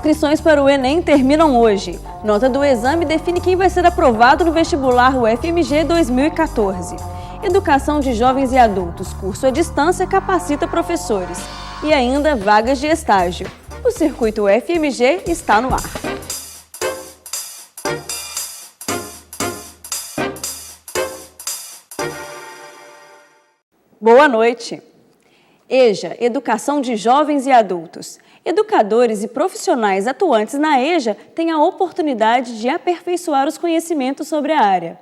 inscrições para o Enem terminam hoje. Nota do exame define quem vai ser aprovado no vestibular UFMG 2014. Educação de jovens e adultos, curso à distância, capacita professores. E ainda vagas de estágio. O Circuito UFMG está no ar. Boa noite. EJA, Educação de Jovens e Adultos. Educadores e profissionais atuantes na EJA têm a oportunidade de aperfeiçoar os conhecimentos sobre a área.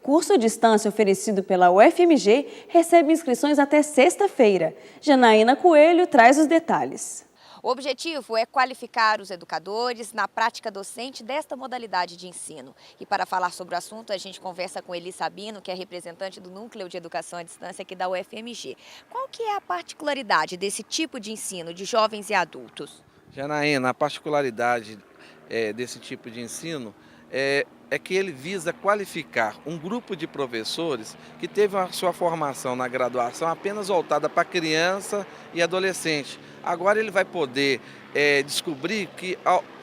Curso à distância oferecido pela UFMG recebe inscrições até sexta-feira. Janaína Coelho traz os detalhes. O objetivo é qualificar os educadores na prática docente desta modalidade de ensino. E para falar sobre o assunto, a gente conversa com Eli Sabino, que é representante do Núcleo de Educação à Distância aqui da UFMG. Qual que é a particularidade desse tipo de ensino de jovens e adultos? Janaína, a particularidade desse tipo de ensino é que ele visa qualificar um grupo de professores que teve a sua formação na graduação apenas voltada para criança e adolescente. Agora ele vai poder descobrir que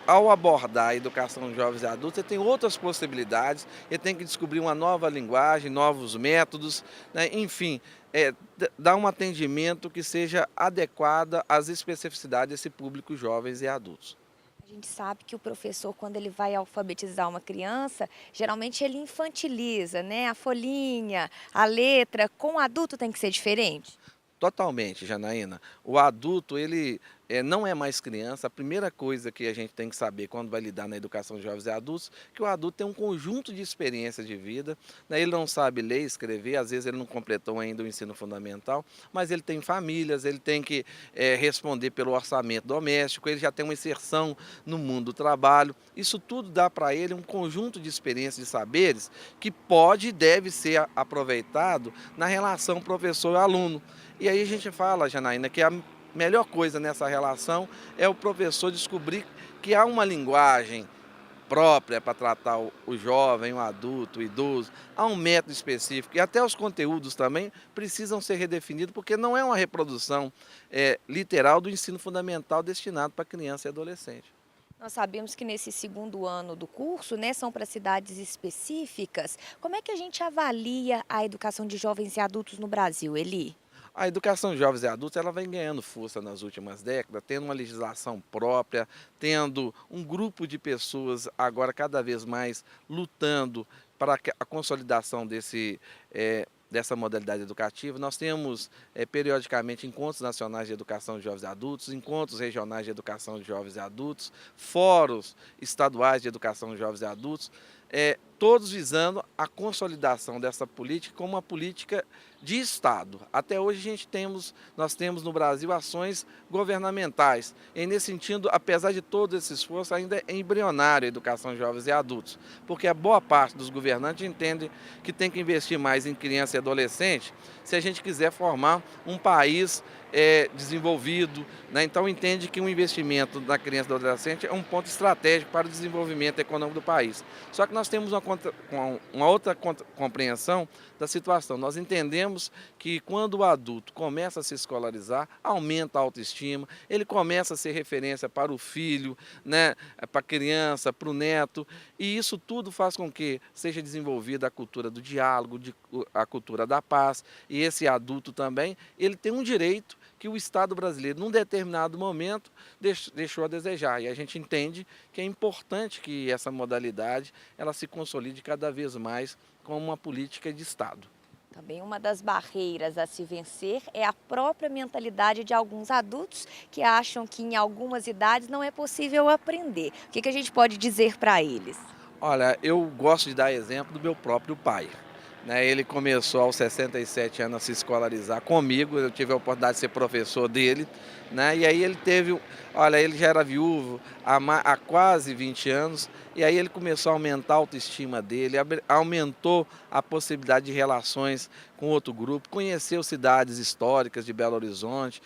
ao abordar a educação de jovens e adultos, ele tem outras possibilidades, ele tem que descobrir uma nova linguagem, novos métodos, né? Enfim, dar um atendimento que seja adequado às especificidades desse público jovens e adultos. A gente sabe que o professor, quando ele vai alfabetizar uma criança, geralmente ele infantiliza, né? A folhinha, a letra. Com o adulto tem que ser diferente? Totalmente, Janaína. O adulto, ele não é mais criança. A primeira coisa que a gente tem que saber quando vai lidar na educação de jovens e adultos, que o adulto tem um conjunto de experiências de vida, né? Ele não sabe ler, escrever, às vezes ele não completou ainda o ensino fundamental, mas ele tem famílias, ele tem que responder pelo orçamento doméstico, ele já tem uma inserção no mundo do trabalho. Isso tudo dá para ele um conjunto de experiências, de saberes, que pode e deve ser aproveitado na relação professor-aluno. E aí a gente fala, Janaína, que a melhor coisa nessa relação é o professor descobrir que há uma linguagem própria para tratar o jovem, o adulto, o idoso, há um método específico e até os conteúdos também precisam ser redefinidos porque não é uma reprodução literal do ensino fundamental destinado para criança e adolescente. Nós sabemos que nesse segundo ano do curso, né, são para cidades específicas. Como é que a gente avalia a educação de jovens e adultos no Brasil, Eli? A educação de jovens e adultos ela vem ganhando força nas últimas décadas, tendo uma legislação própria, tendo um grupo de pessoas agora cada vez mais lutando para a consolidação dessa modalidade educativa. Nós temos periodicamente encontros nacionais de educação de jovens e adultos, encontros regionais de educação de jovens e adultos, fóruns estaduais de educação de jovens e adultos, todos visando a consolidação dessa política como uma política de Estado. Até hoje nós temos no Brasil ações governamentais. E nesse sentido, apesar de todo esse esforço, ainda é embrionário a educação de jovens e adultos, porque a boa parte dos governantes entende que tem que investir mais em criança e adolescente se a gente quiser formar um país desenvolvido, né? Então entende que um investimento na criança e no adolescente é um ponto estratégico para o desenvolvimento econômico do país. Só que nós temos uma outra compreensão da situação. Nós entendemos que quando o adulto começa a se escolarizar, aumenta a autoestima, ele começa a ser referência para o filho, né? Para a criança, para o neto, e isso tudo faz com que seja desenvolvida a cultura do diálogo, a cultura da paz, e esse adulto também, ele tem um direito que o Estado brasileiro, num determinado momento, deixou a desejar. E a gente entende que é importante que essa modalidade ela se consolide cada vez mais como uma política de Estado. Também uma das barreiras a se vencer é a própria mentalidade de alguns adultos que acham que em algumas idades não é possível aprender. O que a gente pode dizer para eles? Olha, eu gosto de dar exemplo do meu próprio pai. Ele começou aos 67 anos a se escolarizar comigo, eu tive a oportunidade de ser professor dele, né? E aí ele já era viúvo há quase 20 anos, e aí ele começou a aumentar a autoestima dele, aumentou a possibilidade de relações com outro grupo, conheceu cidades históricas de Belo Horizonte,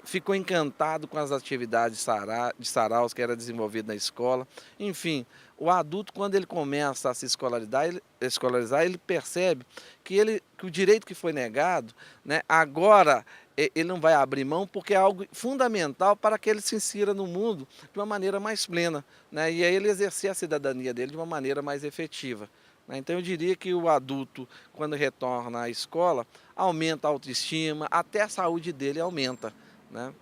ficou encantado com as atividades de saraus que era desenvolvida na escola, enfim. O adulto, quando ele começa a se escolarizar, ele percebe que o direito que foi negado, né, agora ele não vai abrir mão, porque é algo fundamental para que ele se insira no mundo de uma maneira mais plena, né, e aí ele exercer a cidadania dele de uma maneira mais efetiva. Então eu diria que o adulto, quando retorna à escola, aumenta a autoestima, até a saúde dele aumenta, né?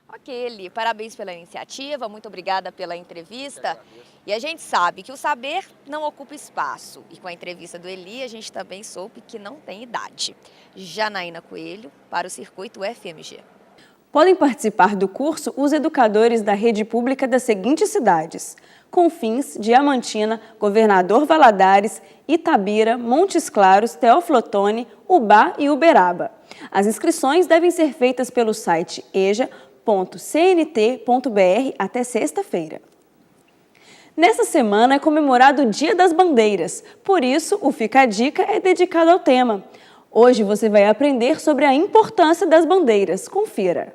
Ok, Eli, parabéns pela iniciativa, muito obrigada pela entrevista. E a gente sabe que o saber não ocupa espaço. E com a entrevista do Eli, a gente também soube que não tem idade. Janaína Coelho, para o Circuito FMG. Podem participar do curso os educadores da rede pública das seguintes cidades: Confins, Diamantina, Governador Valadares, Itabira, Montes Claros, Teófilo Otoni, Ubá e Uberaba. As inscrições devem ser feitas pelo site eja.cnt.br até sexta-feira. Nesta semana é comemorado o Dia das Bandeiras, por isso o Fica a Dica é dedicado ao tema. Hoje você vai aprender sobre a importância das bandeiras. Confira!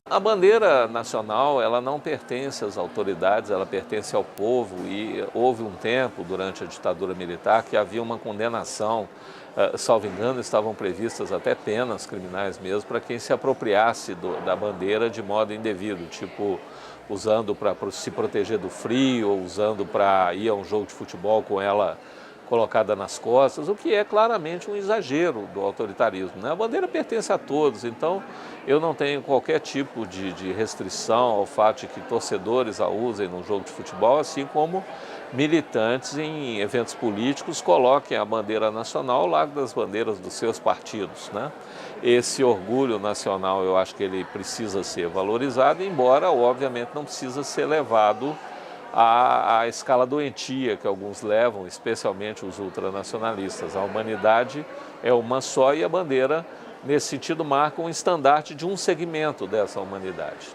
A bandeira nacional, ela não pertence às autoridades, ela pertence ao povo, e houve um tempo, durante a ditadura militar, que havia uma condenação, salvo engano, estavam previstas até penas criminais mesmo, para quem se apropriasse da bandeira de modo indevido, tipo usando para se proteger do frio, ou usando para ir a um jogo de futebol com ela colocada nas costas, o que é claramente um exagero do autoritarismo, né? A bandeira pertence a todos, então eu não tenho qualquer tipo de restrição ao fato de que torcedores a usem num jogo de futebol, assim como militantes em eventos políticos coloquem a bandeira nacional ao lado das bandeiras dos seus partidos, né? Esse orgulho nacional, eu acho que ele precisa ser valorizado, embora, obviamente, não precisa ser levado à escala doentia que alguns levam, especialmente os ultranacionalistas. A humanidade é uma só e a bandeira, nesse sentido, marca um estandarte de um segmento dessa humanidade.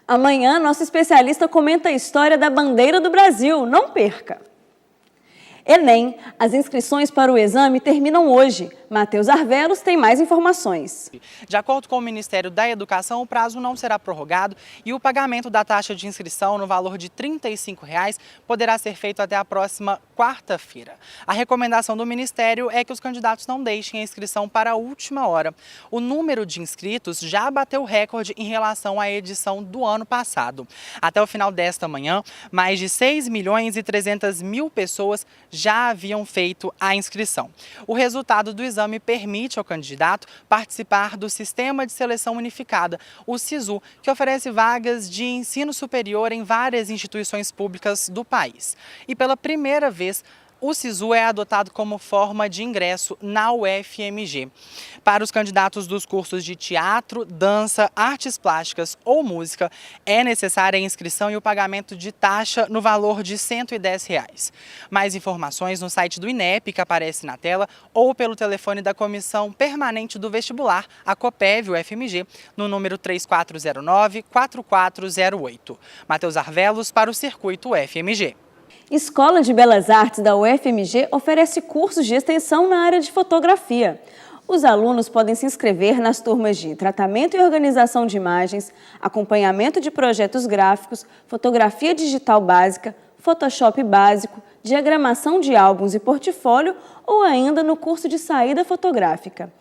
Amanhã, nosso especialista comenta a história da bandeira do Brasil. Não perca! Enem. As inscrições para o exame terminam hoje. Matheus Arvelos tem mais informações. De acordo com o Ministério da Educação, o prazo não será prorrogado e o pagamento da taxa de inscrição no valor de R$ 35 poderá ser feito até a próxima quarta-feira. A recomendação do Ministério é que os candidatos não deixem a inscrição para a última hora. O número de inscritos já bateu recorde em relação à edição do ano passado. Até o final desta manhã, mais de 6.300.000 pessoas já haviam feito a inscrição. O resultado do exame permite ao candidato participar do Sistema de Seleção Unificada, o SISU, que oferece vagas de ensino superior em várias instituições públicas do país. E pela primeira vez, o SISU é adotado como forma de ingresso na UFMG. Para os candidatos dos cursos de teatro, dança, artes plásticas ou música, é necessária a inscrição e o pagamento de taxa no valor de R$ 110. Mais informações no site do INEP, que aparece na tela, ou pelo telefone da Comissão Permanente do Vestibular, a COPEV UFMG, no número 3409-4408. Matheus Arvelos para o Circuito UFMG. Escola de Belas Artes da UFMG oferece cursos de extensão na área de fotografia. Os alunos podem se inscrever nas turmas de Tratamento e Organização de Imagens, Acompanhamento de Projetos Gráficos, Fotografia Digital Básica, Photoshop Básico, Diagramação de Álbuns e Portfólio ou ainda no curso de Saída Fotográfica.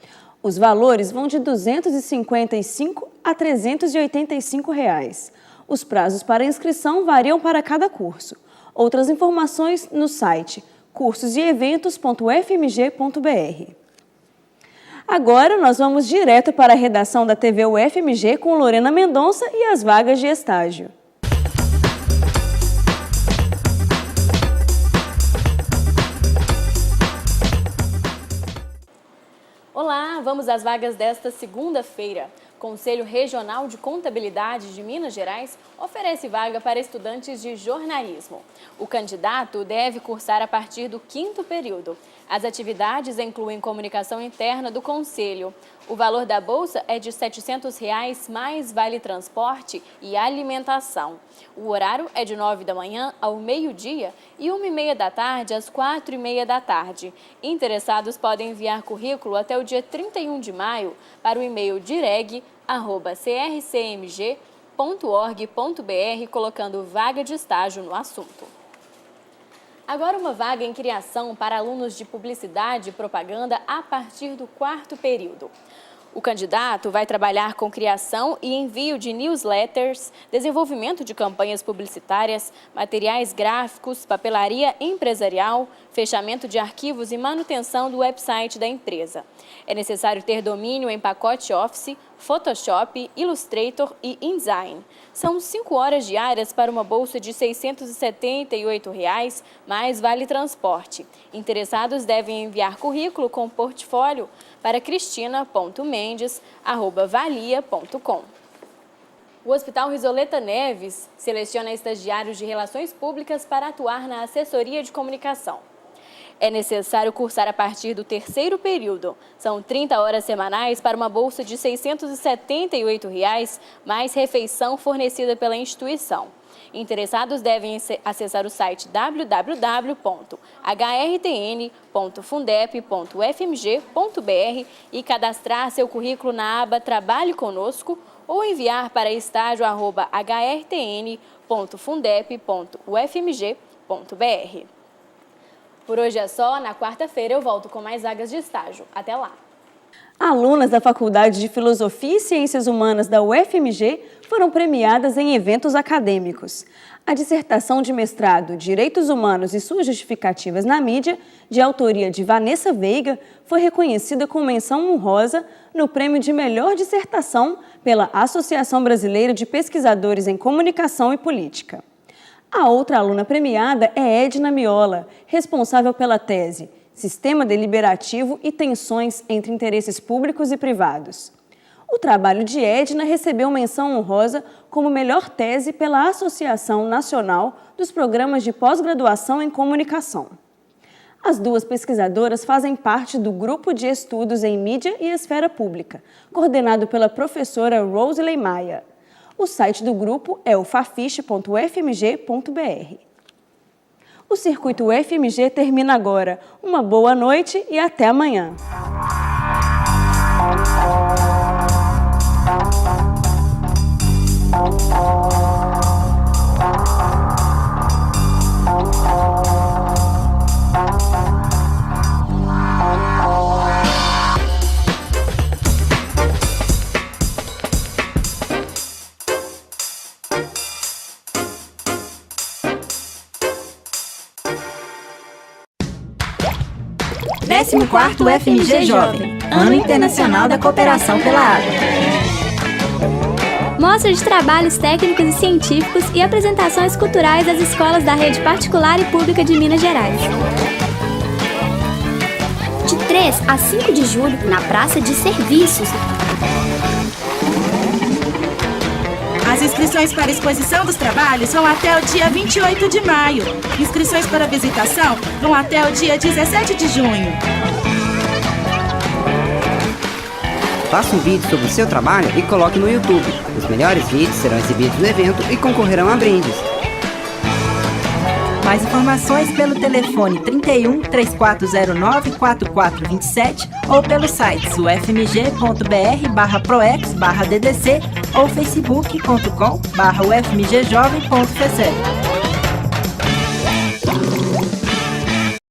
Os valores vão de R$ 255 a R$ 385. Os prazos para inscrição variam para cada curso. Outras informações no site cursoseeventos.ufmg.br. Agora nós vamos direto para a redação da TV UFMG com Lorena Mendonça e as vagas de estágio. Olá, vamos às vagas desta segunda-feira. Conselho Regional de Contabilidade de Minas Gerais oferece vaga para estudantes de jornalismo. O candidato deve cursar a partir do 5º período. As atividades incluem comunicação interna do Conselho. O valor da bolsa é de R$ 700 mais vale transporte e alimentação. O horário é de 9 da manhã ao meio-dia e 1h30 da tarde às 4h30 da tarde. Interessados podem enviar currículo até o dia 31 de maio para o e-mail direg@crcmg.ufmg.br. colocando vaga de estágio no assunto. Agora uma vaga em criação para alunos de publicidade e propaganda a partir do 4º período. O candidato vai trabalhar com criação e envio de newsletters, desenvolvimento de campanhas publicitárias, materiais gráficos, papelaria empresarial, fechamento de arquivos e manutenção do website da empresa. É necessário ter domínio em pacote Office, Photoshop, Illustrator e InDesign. São 5 horas diárias para uma bolsa de R$ 678, mais vale transporte. Interessados devem enviar currículo com portfólio para cristina.mendes@valia.com. O Hospital Risoleta Neves seleciona estagiários de Relações Públicas para atuar na assessoria de comunicação. É necessário cursar a partir do 3º período. São 30 horas semanais para uma bolsa de R$ 678, mais refeição fornecida pela instituição. Interessados devem acessar o site www.hrtn.fundep.ufmg.br e cadastrar seu currículo na aba Trabalhe Conosco ou enviar para estágio@hrtn.fundep.ufmg.br. Por hoje é só, na quarta-feira eu volto com mais vagas de estágio. Até lá! Alunas da Faculdade de Filosofia e Ciências Humanas da UFMG foram premiadas em eventos acadêmicos. A dissertação de mestrado Direitos Humanos e Suas Justificativas na Mídia, de autoria de Vanessa Veiga, foi reconhecida com menção honrosa no Prêmio de Melhor Dissertação pela Associação Brasileira de Pesquisadores em Comunicação e Política. A outra aluna premiada é Edna Miola, responsável pela tese Sistema Deliberativo e Tensões entre Interesses Públicos e Privados. O trabalho de Edna recebeu menção honrosa como melhor tese pela Associação Nacional dos Programas de Pós-Graduação em Comunicação. As duas pesquisadoras fazem parte do Grupo de Estudos em Mídia e Esfera Pública, coordenado pela professora Roseley Maia. O site do grupo é o fafiche.ufmg.br. O Circuito UFMG termina agora. Uma boa noite e até amanhã. Décimo quarto UFMG Jovem, Ano Internacional da Cooperação pela Água. Mostra de trabalhos técnicos e científicos e apresentações culturais das escolas da rede particular e pública de Minas Gerais. De 3 a 5 de julho, na Praça de Serviços. As inscrições para a exposição dos trabalhos vão até o dia 28 de maio. Inscrições para visitação vão até o dia 17 de junho. Faça um vídeo sobre o seu trabalho e coloque no YouTube. Os melhores vídeos serão exibidos no evento e concorrerão a brindes. Mais informações pelo telefone 31 3409 4427 ou pelo site ufmg.br/proex/ddc ou facebook.com/ufmgjovem.fc.